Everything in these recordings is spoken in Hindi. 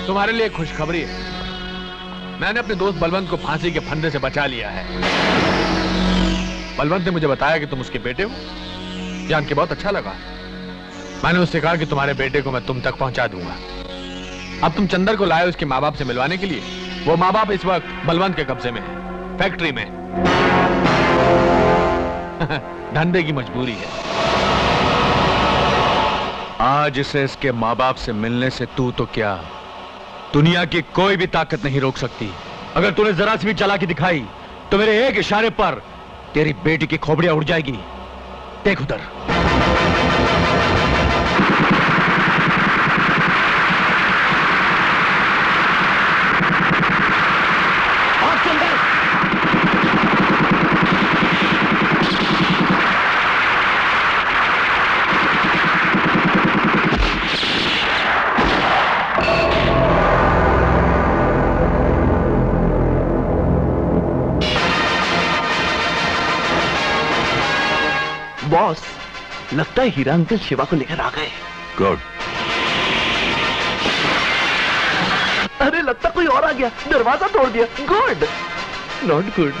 तुम्हारे लिए खुशखबरी है। मैंने अपने दोस्त बलवंत को फांसी के फंदे से बचा लिया है। बलवंत ने मुझे बताया कि तुम उसके बेटे हो। जान के बहुत अच्छा लगा। मैंने उससे कहा कि तुम्हारे बेटे को मैं तुम तक पहुंचा दूंगा। अब तुम चंदर को लाए उसके माँ बाप से मिलवाने के लिए। वो माँ बाप इस वक्त बलवंत के कब्जे में है, फैक्ट्री में। धंधे की मजबूरी है। आज इसे इसके माँ बाप से मिलने से तू तो क्या, दुनिया की कोई भी ताकत नहीं रोक सकती। अगर तूने जरा सी भी चालाकी दिखाई तो मेरे एक इशारे पर तेरी बेटी की खोपड़ियां उड़ जाएगी। देख उधर। बॉस, लगता है हीरा अंकल शिवा को लेकर आ गए। गुड। अरे लगता कोई और आ गया, दरवाजा तोड़ दिया। Good not good.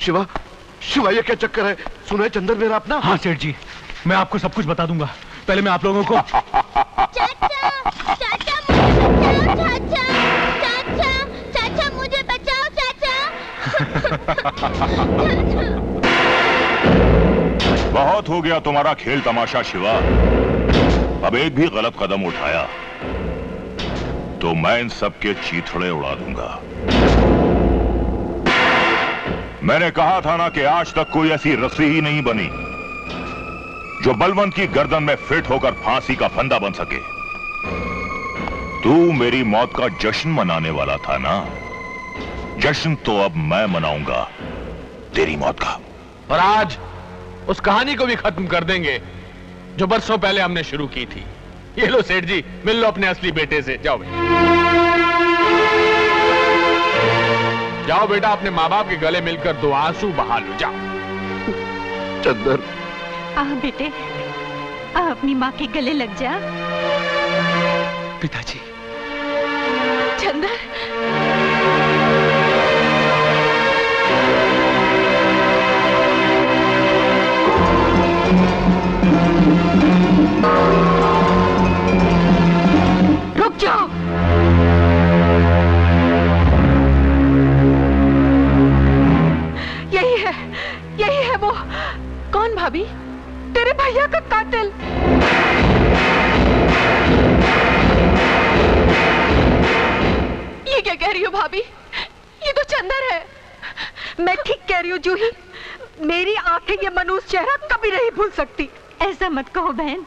Shiva, Shiva ये क्या चक्कर है? सुना है चंदर मेरा अपना? हाँ सेठ जी, मैं आपको सब कुछ बता दूंगा। पहले मैं आप लोगों को चाचा मुझे बचाओ चाचा। बहुत हो गया तुम्हारा खेल तमाशा शिवा। अब एक भी गलत कदम उठाया तो मैं इन सबके चीथड़े उड़ा दूंगा। मैंने कहा था ना कि आज तक कोई ऐसी रस्सी ही नहीं बनी जो बलवंत की गर्दन में फिट होकर फांसी का फंदा बन सके। तू मेरी मौत का जश्न मनाने वाला था ना? जश्न तो अब मैं मनाऊंगा तेरी मौत का। और आज उस कहानी को भी खत्म कर देंगे जो बरसों पहले हमने शुरू की थी। ये लो सेठ जी, मिल लो अपने असली बेटे से। जाओ भाई, जाओ बेटा, अपने माँ बाप के गले मिलकर दो आंसू बहा लो। जाओ। चंदर, आ बेटे, आ अपनी माँ के गले लग जा। पिताजी। चंदर, रुक जाओ। यही है वो। कौन भाभी? तेरे भैया का कातिल। रही हूँ जूही, मेरी आंखें ये मनूस चेहरा कभी नहीं भूल सकती। ऐसा मत कहो बहन।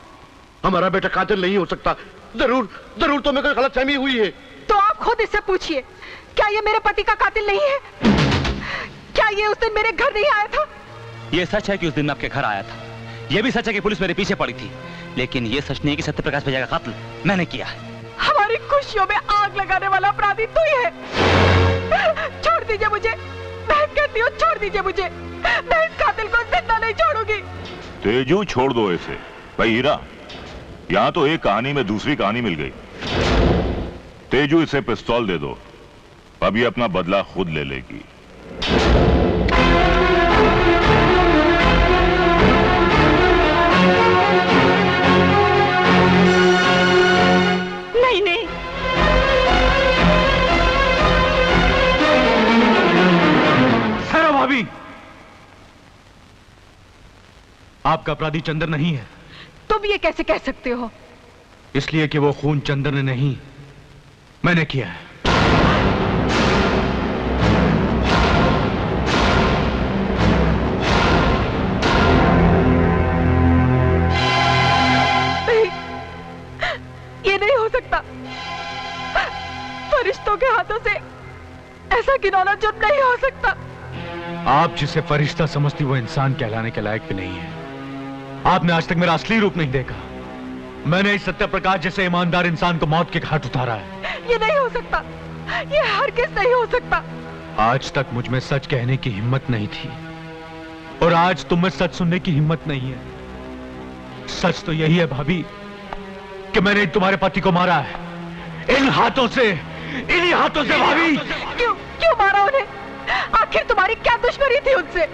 हमारा बेटा कातिल नहीं हो सकता। जरूर जरूर तो मेरे को गलतफहमी हुई है। तो आप खुद इससे पूछिए, क्या ये मेरे पति का कातिल नहीं है? क्या ये उस दिन मेरे घर नहीं आया था? ये सच है कि उस दिन मैं आपके घर आया था। ये भी सच है कि पुलिस मेरे पीछे पड़ी थी। लेकिन ये सच नहीं है कि सत्यप्रकाश भैया का कत्ल मैंने किया है। हमारी खुशियों में आग लगाने वाला अपराधी तू ही है। छोड़ दीजिए मुझे, मैं कहती हूँ छोड़ दीजिए मुझे। मैं इस कातिल को जिंदा नहीं छोड़ूंगी। तेजू छोड़ दो इसे। भाई हीरा, यहाँ तो एक कहानी में दूसरी कहानी मिल गई। तेजू इसे पिस्तौल दे दो, अब ये अपना बदला खुद ले लेगी। नहीं नहीं, ठहरो भाभी, आपका अपराधी चंदर नहीं है। तुम ये कैसे कह सकते हो? इसलिए कि वो खून चंदर ने नहीं, मैंने किया है। नहीं, ये नहीं हो सकता। फरिश्तों के हाथों से ऐसा घिनौना जुर्म नहीं हो सकता। आप जिसे फरिश्ता समझती वो इंसान कहलाने के लायक भी नहीं है। आपने आज तक मेरा असली रूप नहीं देखा। मैंने इस सत्यप्रकाश जैसे ईमानदार इंसान को मौत के घाट उतारा है। ये नहीं हो सकता, ये हरगिज़ नहीं हो सकता। आज तक मुझ में सच कहने की हिम्मत नहीं थी और आज तुम में सच सुनने की हिम्मत नहीं है। सच तो यही है भाभी कि मैंने तुम्हारे पति को मारा है इन हाथों से, इन्हीं हाथों से भाभी। क्यों क्यों मारा उन्हें? आखिर तुम्हारी क्या दुश्मनी थी उनसे?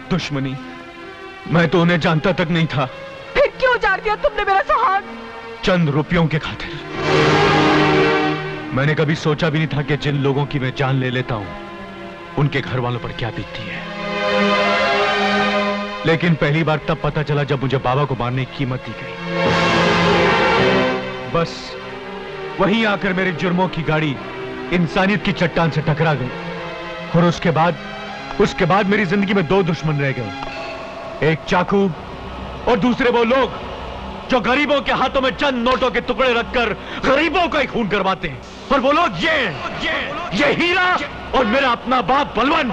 दुश्मनी? मैं तो उन्हें जानता तक नहीं था। फिर क्यों जान दिया तुमने मेरा सुहाग? चंद रुपयों के खातिर। मैंने कभी सोचा भी नहीं था कि जिन लोगों की मैं जान ले लेता हूं उनके घर वालों पर क्या बीतती है। लेकिन पहली बार तब पता चला जब मुझे बाबा को मारने की कीमत दी गई। बस वहीं आकर मेरे जुर्मों की गाड़ी इंसानियत की चट्टान से टकरा गई और उसके बाद मेरी जिंदगी में दो दुश्मन रह गए। एक चाकू और दूसरे वो लोग जो गरीबों के हाथों में चंद नोटों के टुकड़े रखकर गरीबों का ही खून करवाते हैं। और वो लोग ये हीरा और मेरा अपना बाप बलवन।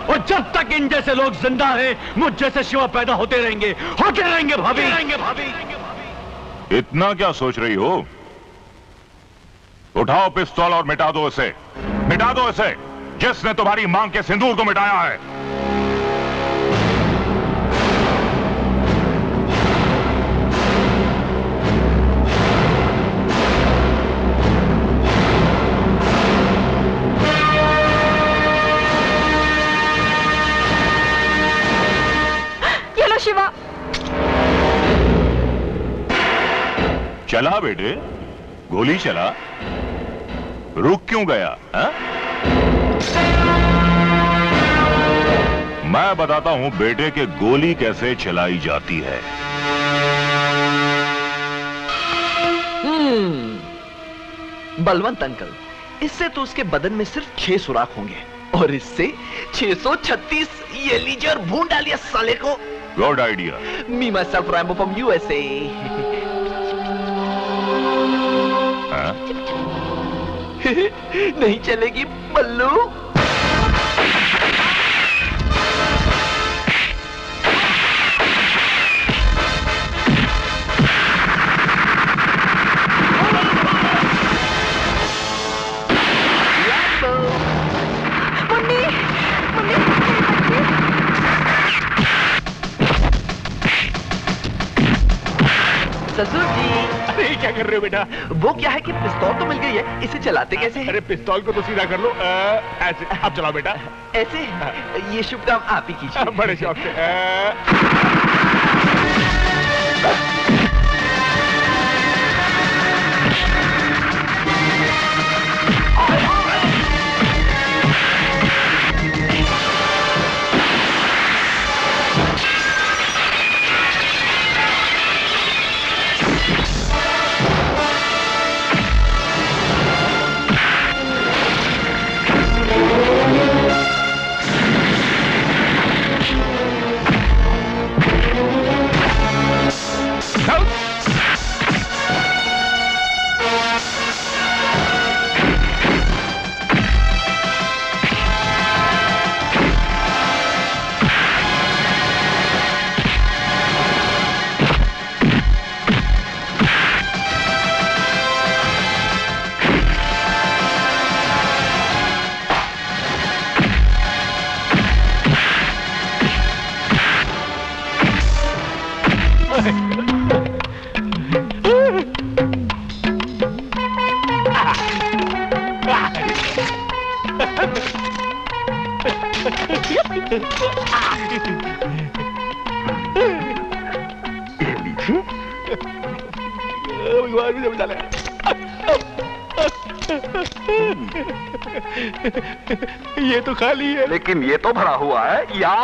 और जब तक इन जैसे लोग जिंदा हैं, मुझ जैसे शिवा पैदा होते रहेंगे भाभी। इतना क्या सोच रही हो? उठाओ पिस्तौल और मिटा दो इसे, जिसने तुम्हारी मांग के सिंदूर को मिटाया है। ये लो शिवा। चला बेटे, गोली चला, रुक क्यों गया? हा? मैं बताता हूं बेटे के गोली कैसे चलाई जाती है। बलवंत अंकल, इससे तो उसके बदन में सिर्फ 6 सुराख होंगे और इससे 636। ये लीजिए और भून डालिए साले को। Good idea. Me my self Rambo from USA. नहीं चलेगी बल्लू। ससुर जी। अरे क्या कर रहे हो बेटा? वो क्या है कि पिस्तौल तो मिल गई है, इसे चलाते कैसे हैं? अरे पिस्तौल को तो सीधा कर लो, ऐसे। अब चलाओ बेटा। ऐसे? ये शुभ काम आप ही कीजिए। बड़े शौक से। भगवान मुझे बचा ले। ये तो खाली है। लेकिन ये तो भरा हुआ है या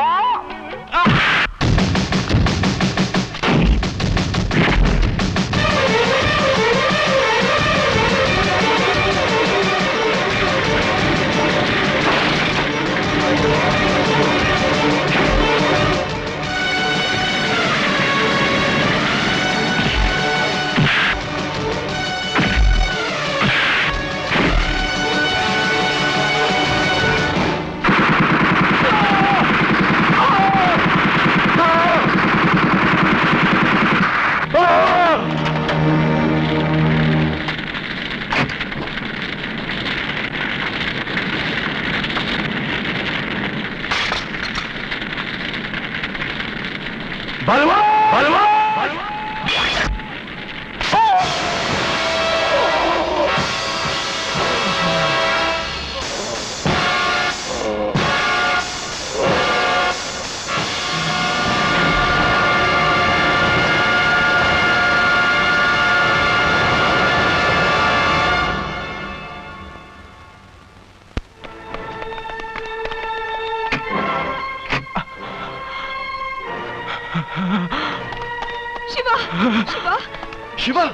शिवा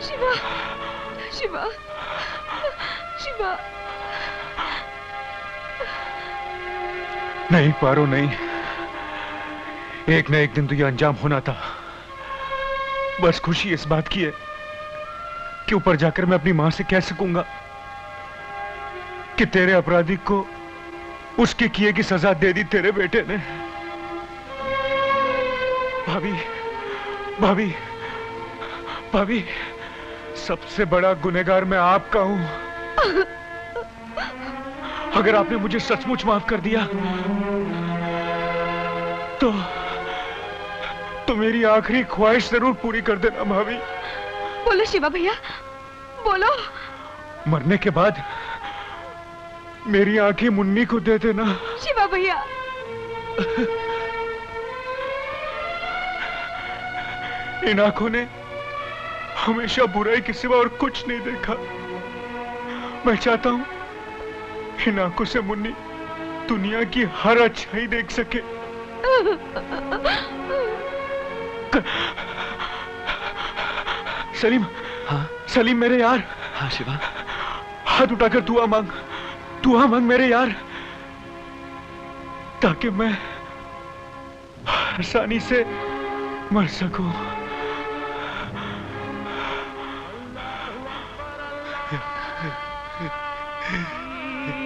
शिवा शिवा शिवा नहीं पारो, नहीं। एक न एक दिन तो ये अंजाम होना था। बस खुशी इस बात की है कि ऊपर जाकर मैं अपनी मां से कह सकूंगा कि तेरे अपराधी को उसके किए की सजा दे दी तेरे बेटे ने। भाभी, भाभी, भाभी, सबसे बड़ा गुनहगार मैं आपका हूं। अगर आपने मुझे सचमुच माफ कर दिया तो मेरी आखिरी ख्वाहिश जरूर पूरी कर देना भाभी। बोलो शिवा भैया, बोलो। मरने के बाद मेरी आंखें मुन्नी को दे देना। शिवा भैया। इन आंखों ने हमेशा बुराई के सिवा और कुछ नहीं देखा। मैं चाहता हूं इन आंखों से मुन्नी दुनिया की हर अच्छाई देख सके। सलीम। हाँ सलीम मेरे यार। हाँ शिवा। हाथ उठाकर दुआ मांग, दुआ मांग मेरे यार, ताकि मैं आसानी से मर सकूं।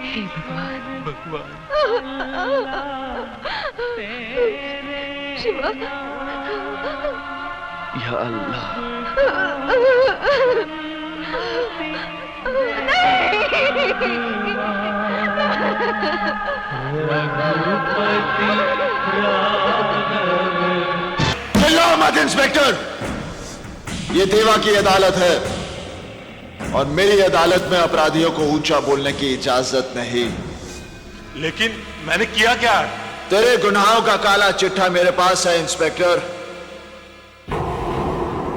हे भगवान, भगवान। शिवा। या अल्लाह। चिल्लाओ मत इंस्पेक्टर, ये देवा की अदालत है और मेरी अदालत में अपराधियों को ऊंचा बोलने की इजाजत नहीं। लेकिन मैंने किया क्या? तेरे गुनाहों का काला चिट्ठा मेरे पास है इंस्पेक्टर।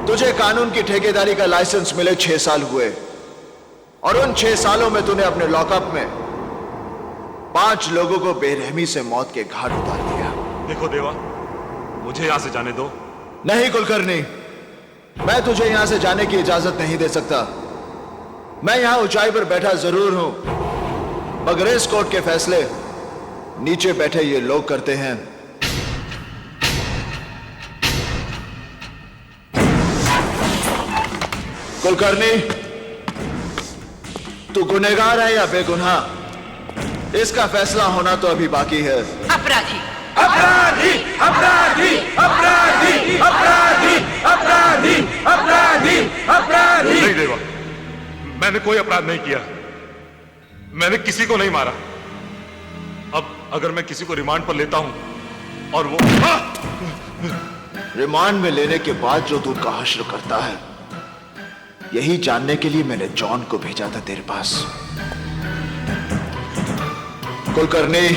तुझे कानून की ठेकेदारी का लाइसेंस मिले 6 साल हुए और उन 6 सालों में तूने अपने लॉकअप में 5 लोगों को बेरहमी से मौत के घाट उतार दिया। देखो देवा, मुझे यहां से जाने दो। नहीं कुलकर्णी, मैं तुझे यहां से जाने की इजाजत नहीं दे सकता। मैं यहां ऊंचाई पर बैठा जरूर हूं, मगर इस कोर्ट के फैसले नीचे बैठे ये लोग करते हैं। कुलकर्णी, तू गुनहगार है या बेगुनाह, इसका फैसला होना तो अभी बाकी है। अपराधी अपराधी अपराधी अपराधी अपराधी अपराधी अपराधी अपराधी। नहीं देवा, मैंने कोई अपराध नहीं किया, मैंने किसी को नहीं मारा। अब अगर मैं किसी को रिमांड पर लेता हूं और वो रिमांड में लेने के बाद जो तू का हश्र करता है, यही जानने के लिए मैंने जॉन को भेजा था तेरे पास। कुलकर्णी,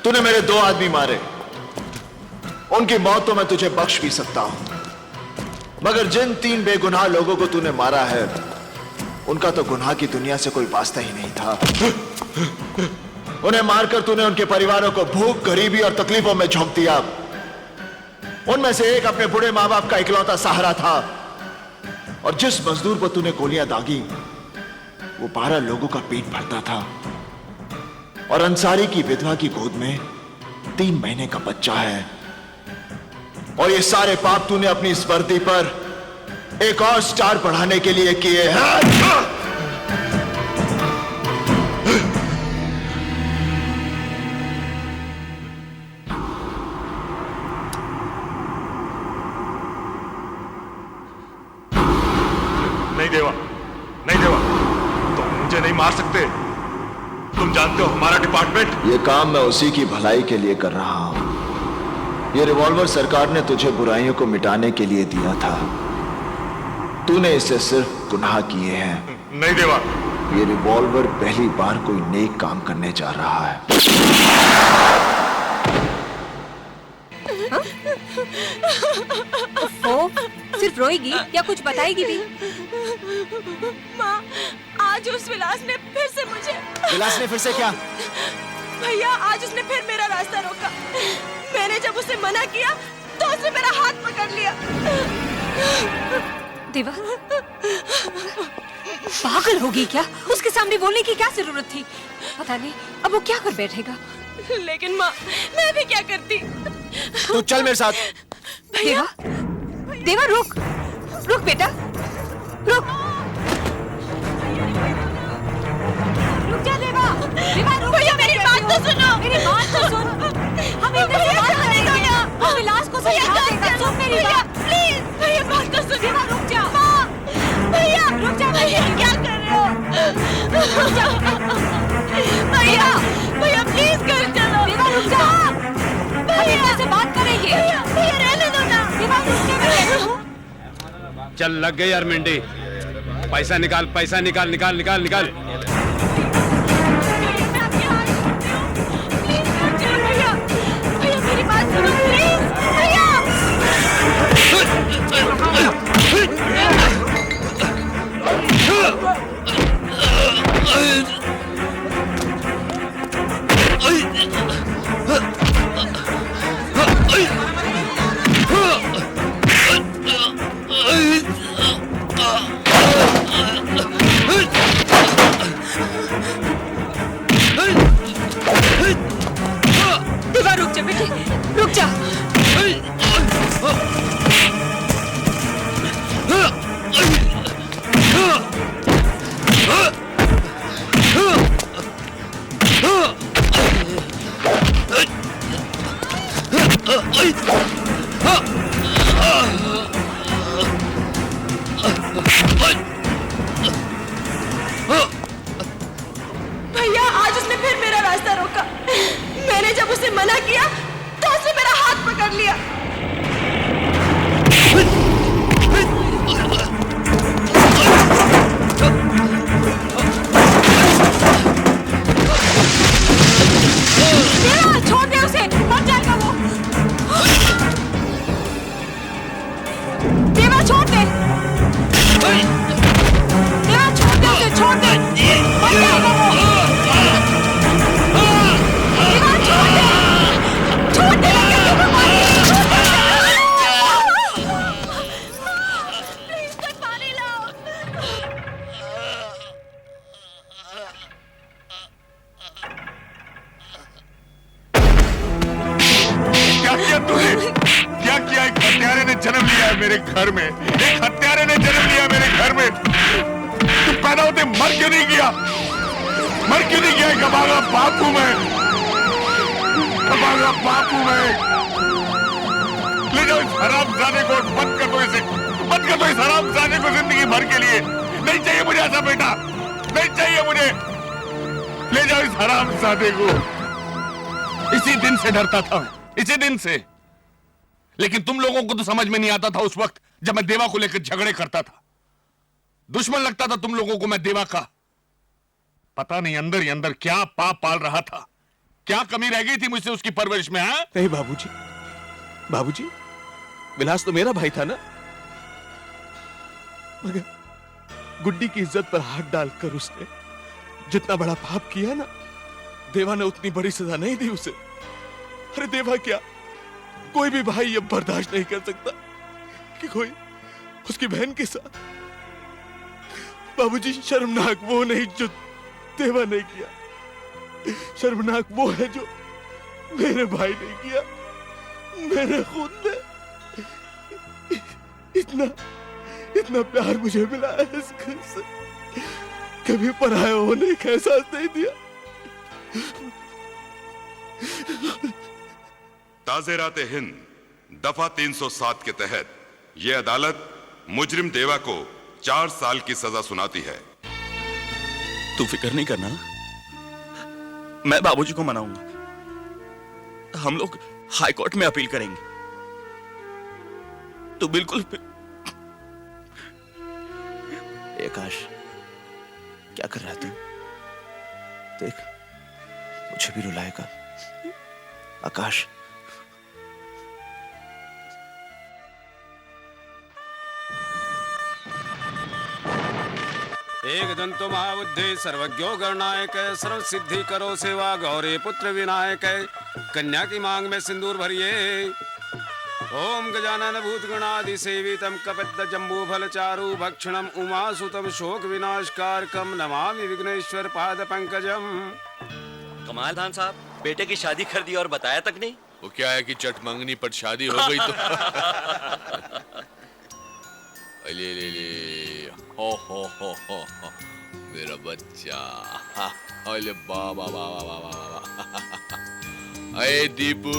तूने मेरे 2 आदमी मारे, उनकी मौत तो मैं तुझे बख्श भी सकता हूं, मगर जिन 3 बेगुनाह लोगों को तूने मारा है उनका तो गुनाह की दुनिया से कोई वास्ता ही नहीं था। उन्हें मारकर तूने उनके परिवारों को भूख, गरीबी और तकलीफों में झोंक दिया। उनमें से एक अपने बूढ़े मां बाप का इकलौता सहारा था, और जिस मजदूर पर तूने गोलियां दागी वो 12 लोगों का पेट भरता था, और अंसारी की विधवा की गोद में 3 महीने का बच्चा है। और ये सारे पाप तूने अपनी इस वर्दी पर एक और स्टार बढ़ाने के लिए किए हैं। नहीं देवा, नहीं देवा, तुम मुझे नहीं मार सकते। तुम जानते हो हमारा डिपार्टमेंट। ये काम मैं उसी की भलाई के लिए कर रहा हूं। ये रिवॉल्वर सरकार ने तुझे बुराइयों को मिटाने के लिए दिया था, तूने इससे सिर्फ गुनाह किए हैं। नहीं देवा, ये रिवॉल्वर पहली बार कोई नेक काम करने जा रहा है। ओ, सिर्फ रोएगी या कुछ बताएगी भी? माँ, आज उस विलास ने फिर से मुझे। विलास ने फिर से क्या? भैया, आज उसने फिर मेरा रास्ता रोका। मैंने जब उसे मना किया तो उसने मेरा हाथ पकड़ लिया। देवा, पागल होगी क्या? उसके सामने बोलने की क्या जरूरत थी? पता नहीं अब वो क्या कर बैठेगा। लेकिन माँ, मैं भी क्या करती? तू चल मेरे साथ। देवा, देवा रुक, रुक बेटा, रुक। रुक जा देवा, देवा रुक। भैया मेरी बात तो सुनो। मेरी बात तो सुन। हम इधर से बात करेंगे। हम विलास को समझा देगा। सुन मेरी बात, प्लीज। भैया बात तो सुन। देवा रुक जा। भैया रुक जा। भैया, क्या कर रहे हो? रुक जा। भैया, भैया प्लीज कर चलो। देवा रुक जा। भैया से बात करेंगे। भैया रहने दो ना। देवा रुक जा। चल लग गई यार मिंडी। पैसा निकाल, पैसा निकाल, निकाल निकाल निकाल। भैया मेरी बात सुनो प्लीज। भैया देवा रुक जा बेटे, रुक जा। भैया, आज उसने फिर मेरा रास्ता रोका। मैंने जब उसे मना किया तो उसने मेरा हाथ पकड़ लिया। देवा छोड़ दे उसे, मर जाएगा वो। देवा छोड़ दे। देवा छोड़ दे उसे, छोड़ दे, मर जाएगा वो। देवा छोड़ दे, छोड़ दे। प्लीज कोई पानी लाओ। क्या किया तूने? क्या किया? एक हत्यारे ने जन्म लिया है मेरे घर में। एक हत्यारे ने जन्म लिया मेरे घर में। तू पैदा होते मर क्यों नहीं किया? मर क्यों नहीं किया? एक अभागा बाप हूं मैं, अभागा बाप हूं मैं। ले जाओ इस हरामजादे को, बंद कर दो इसे, बंद कर दो इस हरामजादे को जिंदगी भर के लिए। नहीं चाहिए मुझे ऐसा बेटा, नहीं चाहिए मुझे। ले जाओ इस हरामजादे को। इसी दिन से डरता था, इसी दिन से। लेकिन तुम लोगों को तो समझ में नहीं आता था उस वक्त जब मैं देवा को लेकर झगड़े करता था। दुश्मन लगता था तुम लोगों को मैं देवा का। पता नहीं अंदर ही अंदर क्या पाप पाल रहा था, क्या कमी रह गई थी मुझसे उसकी परवरिश में। हाँ? नहीं बाबूजी, बाबूजी, विलास तो मेरा भाई था ना, मगर गुड्डी की इज्जत पर हाथ डालकर उसने जितना बड़ा पाप किया ना, देवा ने उतनी बड़ी सजा नहीं दी उसे। अरे देवा क्या, कोई भी भाई ये बर्दाश्त नहीं कर सकता कि कोई उसकी बहन के साथ। बाबूजी, शर्मनाक वो नहीं जो देवा ने किया, शर्मनाक वो है जो मेरे भाई ने किया, मेरे खुद ने। इतना प्यार मुझे मिला है इस घर से, कभी पराया होने का एहसास नहीं दिया। ताज़ेरात हिंद दफा 307 के तहत यह अदालत मुजरिम देवा को 4 साल की सजा सुनाती है। तू फिक्र नहीं करना, मैं बाबूजी को मनाऊंगा। हम लोग हाई कोर्ट में अपील करेंगे। तू बिल्कुल। आकाश, क्या कर रहा है तू? देख, मुझे भी रुलाएगा। आकाश, एक दंतो महाबुद्धि सर्वज्ञो गणनायक सर्व सिद्धि करो सेवा गौरी पुत्र विनायक। कन्या की मांग में सिंदूर भरिए। ओम गजानन भूत गणादि सेवितम कपित जम्बू फल चारु भक्षणम उमासुतम शोक विनाशकारकम नमामि विघ्नेश्वर पाद पंकजम। कमाल खान साहब, बेटे की शादी कर दी और बताया तक नहीं। वो क्या है कि चट मंगनी पर शादी हो गई तो ले ले ले, हो मेरा बच्चा, अरे बाबा बाबा बाबा, अरे दीपू,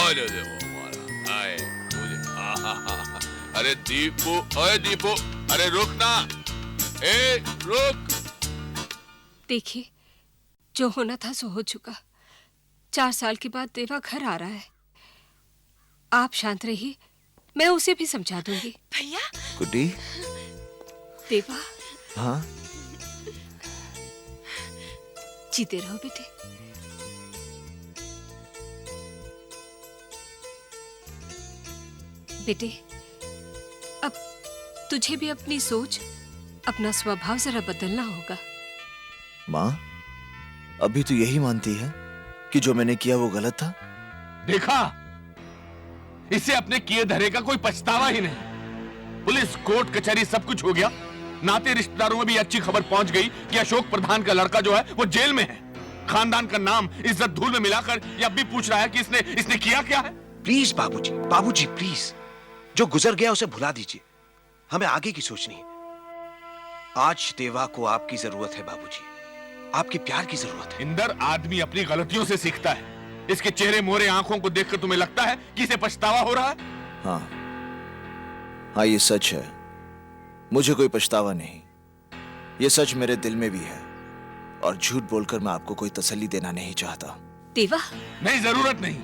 अरे अरे दीपू, अरे दीपू, अरे रुक ना, रुक। देखिए, जो होना था सो हो चुका। 4 साल के बाद देवा घर आ रहा है। आप शांत रहिए, मैं उसे भी समझा दूंगी। भैया। गुड्डी। देवा। हाँ? जीते रहो बेटे। बेटे, अब तुझे भी अपनी सोच, अपना स्वभाव जरा बदलना होगा। माँ, अभी तो यही मानती है कि जो मैंने किया वो गलत था? देखा, इसे अपने किए धरे का कोई पछतावा ही नहीं। पुलिस, कोर्ट, कचहरी सब कुछ हो गया। नाते रिश्तेदारों में भी अच्छी खबर पहुंच गई कि अशोक प्रधान का लड़का जो है वो जेल में है। खानदान का नाम, इज्जत धूल में मिलाकर ये अब भी पूछ रहा है कि इसने किया क्या है। प्लीज बाबूजी, बाबूजी प्लीज, जो गुजर गया उसे भुला दीजिए। हमें आगे की सोचनी है। आज देवा को आपकी जरूरत है बाबूजी, आपके प्यार की जरूरत है। इंदर, आदमी अपनी गलतियों से सीखता है। इसके चेहरे मोरे आंखों को देखकर तुम्हें लगता है कि इसे पछतावा हो रहा है? हाँ, ये सच है। मुझे कोई पछतावा नहीं। ये सच मेरे दिल में भी है, और झूठ बोलकर मैं आपको कोई तसल्ली देना नहीं चाहता। देवा, नहीं, जरूरत नहीं।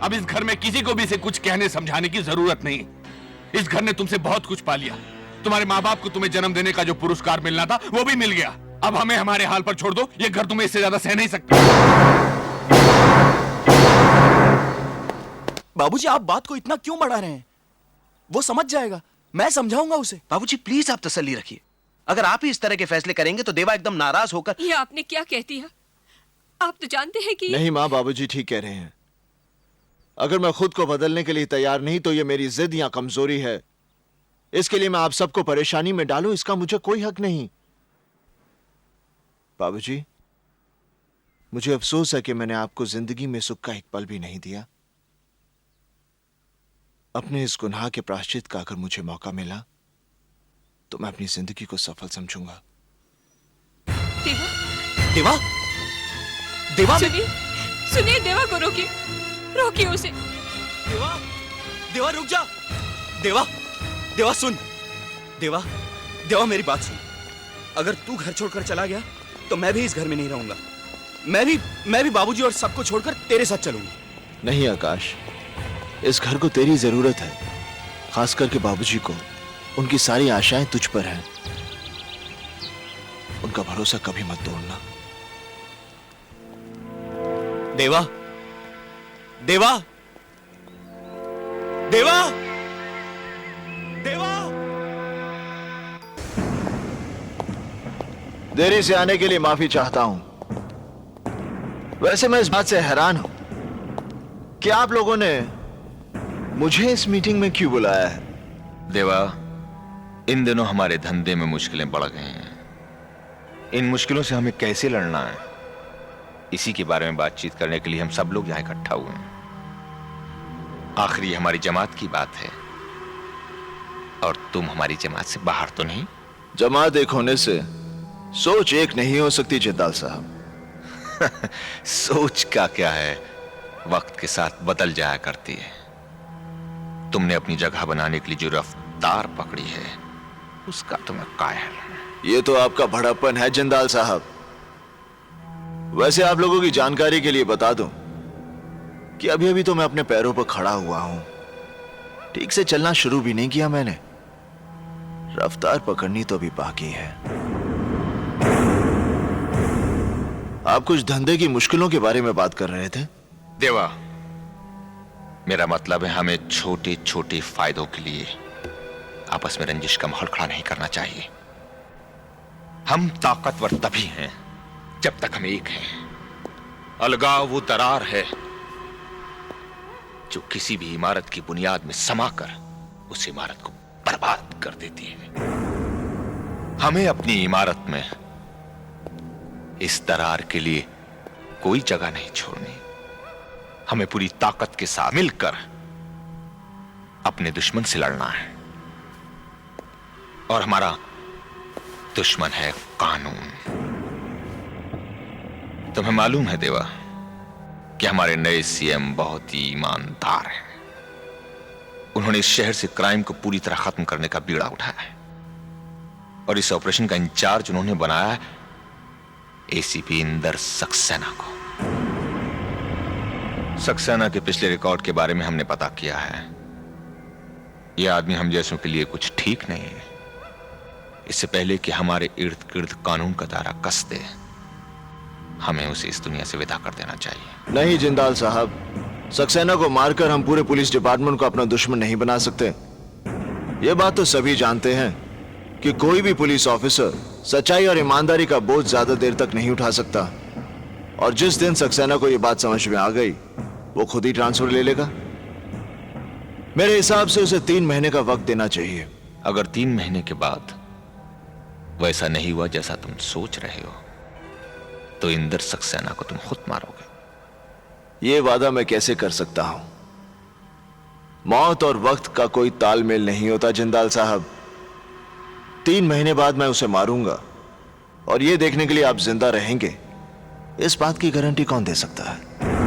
अब इस घर में किसी को भी इसे कुछ कहने समझाने की जरूरत नहीं। इस घर ने तुमसे बहुत कुछ पा लिया। तुम्हारे माँ बाप को तुम्हें जन्म देने का जो पुरस्कार मिलना था वो भी मिल गया। अब हमें हमारे हाल पर छोड़ दो। ये घर तुम्हें इससे ज्यादा सह नहीं सकता। बाबूजी, आप बात को इतना क्यों बढ़ा रहे हैं? वो समझ जाएगा, मैं समझाऊंगा उसे। बाबूजी प्लीज आप तसल्ली रखिए। अगर आप ही इस तरह के फैसले करेंगे तो देवा एकदम नाराज होकर। ये आपने क्या कह दिया? आप तो जानते हैं कि नहीं माँ, बाबूजी ठीक कह रहे हैं। अगर मैं खुद को बदलने के लिए तैयार नहीं तो ये मेरी जिद या कमजोरी है। इसके लिए मैं आप सबको परेशानी में डालूं, इसका मुझे कोई हक नहीं। बाबूजी, मुझे अफसोस है कि मैंने आपको जिंदगी में सुख का एक पल भी नहीं दिया। अपने इस गुनाह के प्रायश्चित का अगर मुझे मौका मिला तो मैं अपनी जिंदगी को सफल समझूंगा। देवा, देवा, देवा, सुनिए, देवा को रोकिए, रोकिए उसे। देवा, देवा रुक जा। देवा, देवा सुन। देवा, देवा मेरी बात सुन। अगर तू घर छोड़कर चला गया तो मैं भी इस घर में नहीं रहूंगा। मैं भी बाबूजी और सबको छोड़कर तेरे साथ चलूंगा। नहीं आकाश, इस घर को तेरी जरूरत है, खास करके बाबूजी को। उनकी सारी आशाएं तुझ पर हैं। उनका भरोसा कभी मत तोड़ना। देवा, देवा, देवा, देवा। देरी से आने के लिए माफी चाहता हूं। वैसे मैं इस बात से हैरान हूं कि आप लोगों ने मुझे इस मीटिंग में क्यों बुलाया है। देवा, इन दिनों हमारे धंधे में मुश्किलें बढ़ गई हैं। इन मुश्किलों से हमें कैसे लड़ना है, इसी के बारे में बातचीत करने के लिए हम सब लोग यहां इकट्ठा हुए हैं। आखिर ये हमारी जमात की बात है, और तुम हमारी जमात से बाहर तो नहीं। जमात एक होने से सोच एक नहीं हो सकती जिंदाल साहब। सोच का क्या है, वक्त के साथ बदल जाया करती है। तुमने अपनी जगह बनाने के लिए जो रफ्तार पकड़ी है, उसका तुम्हें कायल हूं। ये तो आपका भड़प्पन है जिंदाल साहब। वैसे आप लोगों की जानकारी के लिए बता दूं कि अभी अभी तो मैं अपने पैरों पर खड़ा हुआ हूं। ठीक से चलना शुरू भी नहीं किया मैंने। रफ्तार पकड़नी तो अभी बाकी है। आप कुछ धंधे की मुश्किलों के बारे में बात कर रहे थे। देवा, मेरा मतलब है हमें छोटे छोटे फायदों के लिए आपस में रंजिश का माहौल खड़ा नहीं करना चाहिए। हम ताकतवर तभी हैं जब तक हम एक हैं। अलगाव वो दरार है जो किसी भी इमारत की बुनियाद में समाकर उस इमारत को बर्बाद कर देती है। हमें अपनी इमारत में इस दरार के लिए कोई जगह नहीं छोड़नी। हमें पूरी ताकत के साथ मिलकर अपने दुश्मन से लड़ना है, और हमारा दुश्मन है कानून। तुम्हें मालूम है देवा कि हमारे नए सीएम बहुत ही ईमानदार हैं। उन्होंने इस शहर से क्राइम को पूरी तरह खत्म करने का बीड़ा उठाया है, और इस ऑपरेशन का इंचार्ज उन्होंने बनाया है एसीपी इंदर सक्सेना को। सक्सेना के पिछले रिकॉर्ड के बारे में हमने पता किया है। यह आदमी हम जैसों के लिए कुछ ठीक नहीं है। इससे पहले कि हमारे इर्द गिर्द कानून का दायरा कस दे, हमें उसे इस दुनिया से विदा कर देना चाहिए। नहीं जिंदाल साहब, सक्सेना को मारकर हम पूरे पुलिस डिपार्टमेंट को अपना दुश्मन नहीं बना सकते। यह बात तो सभी जानते हैं कि कोई भी पुलिस ऑफिसर सच्चाई और ईमानदारी का बोझ ज्यादा देर तक नहीं उठा सकता, और जिस दिन सक्सेना को यह बात समझ में आ गई, वो खुद ही ट्रांसफर ले लेगा। मेरे हिसाब से उसे 3 महीने का वक्त देना चाहिए। अगर 3 महीने के बाद वैसा नहीं हुआ जैसा तुम सोच रहे हो, तो इंदर सक्सेना को तुम खुद मारोगे। यह वादा मैं कैसे कर सकता हूं? मौत और वक्त का कोई तालमेल नहीं होता जिंदाल साहब। 3 महीने बाद मैं उसे मारूंगा, और यह देखने के लिए आप जिंदा रहेंगे, इस बात की गारंटी कौन दे सकता है?